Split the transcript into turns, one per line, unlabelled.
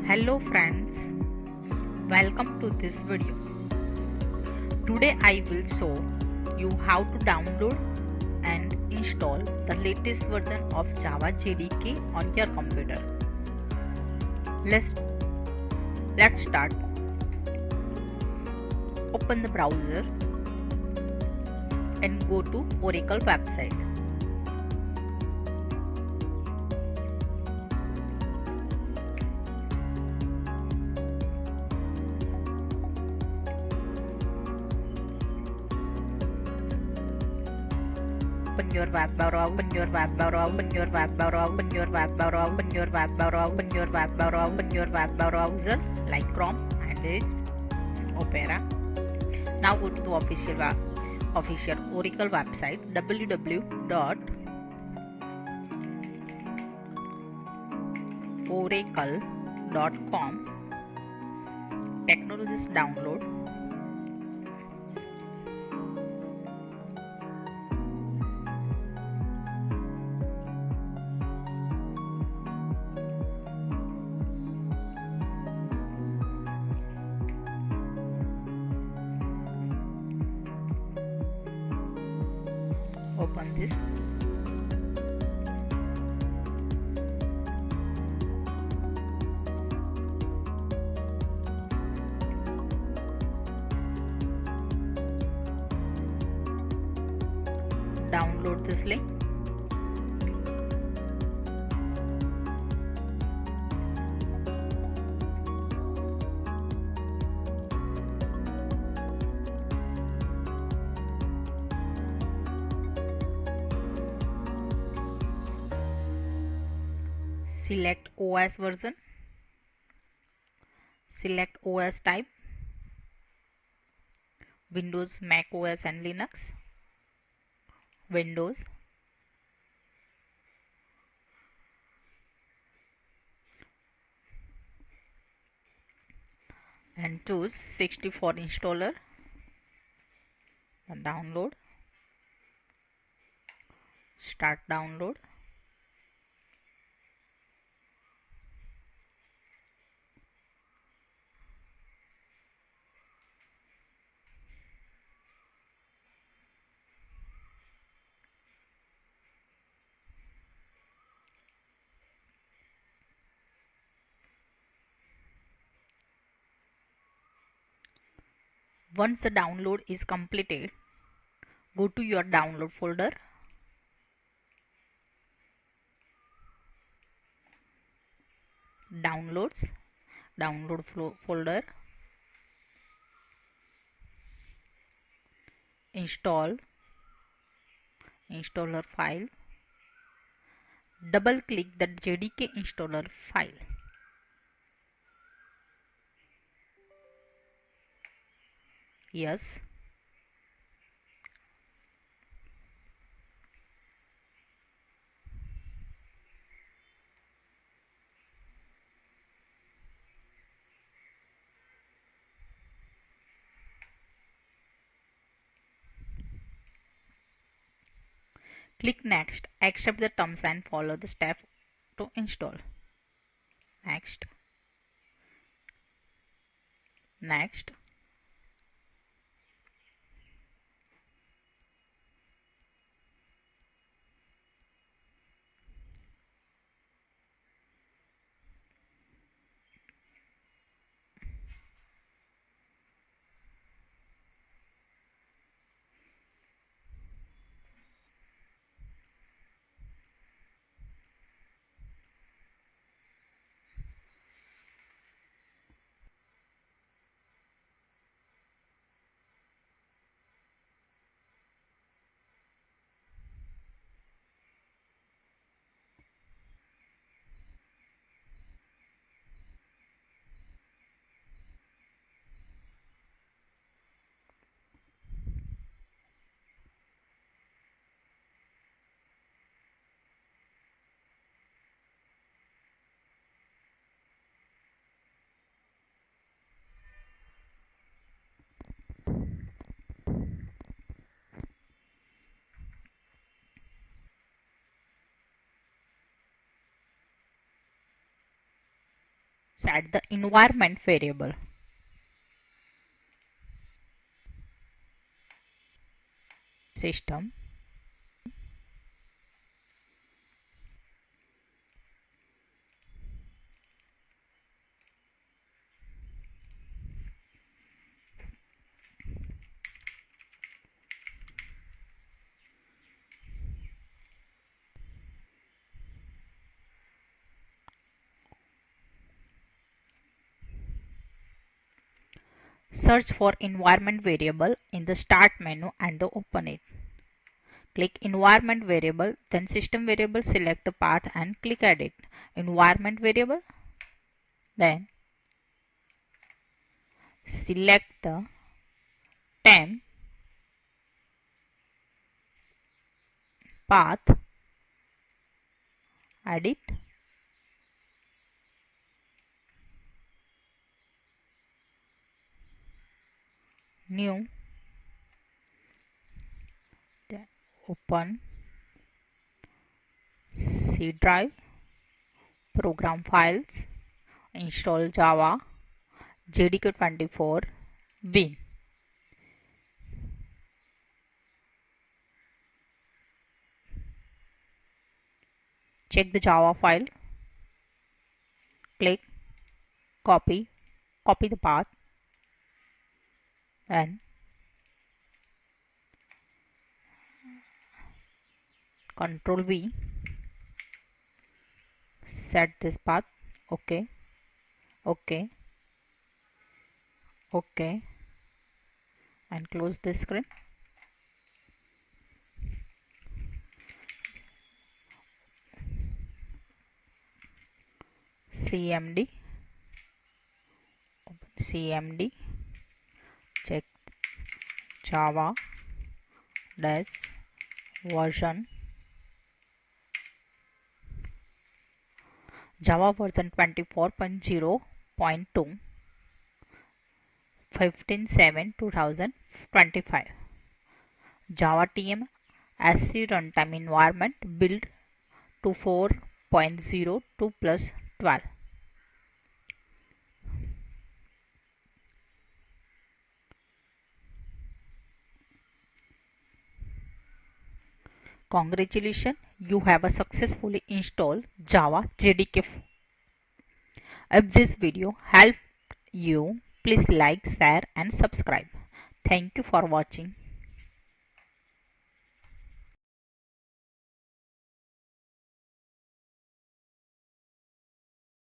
Hello friends, welcome to this video. Today I will show you how to download and install the latest version of Java JDK on your computer. Let's start. Open the browser and go to Oracle website. Open your web browser, like Chrome and Edge, Opera. Now go to the official Oracle website www.oracle.com. Technologies download. Open this. Download this link. Select OS version. Select OS type. Windows, Mac OS and Linux. Windows. And choose 64 installer. And download. Start download. Once the download is completed, go to your download folder. Downloads, download folder, install, installer file, double click the JDK installer file. Yes. Click next, accept the terms and follow the step to install. Next. Next. Set the environment variable. System. Search for environment variable in the start menu and open it. Click environment variable, then system variable, select the path and click edit. Environment variable, then select the temp path, edit, new, then open C drive, program files, install Java, JDK 24, bin. Check the Java file, click copy, copy the path and Control V, set this path, OK, OK, OK, and close this screen. CMD, open CMD, check Java dash version, Java version 24.0.2, 15/7/2025. Java TM SC runtime environment built to 4.02 plus 12. Congratulations, you have successfully installed Java JDK. If this video helped you, please like, share and subscribe. Thank you for watching.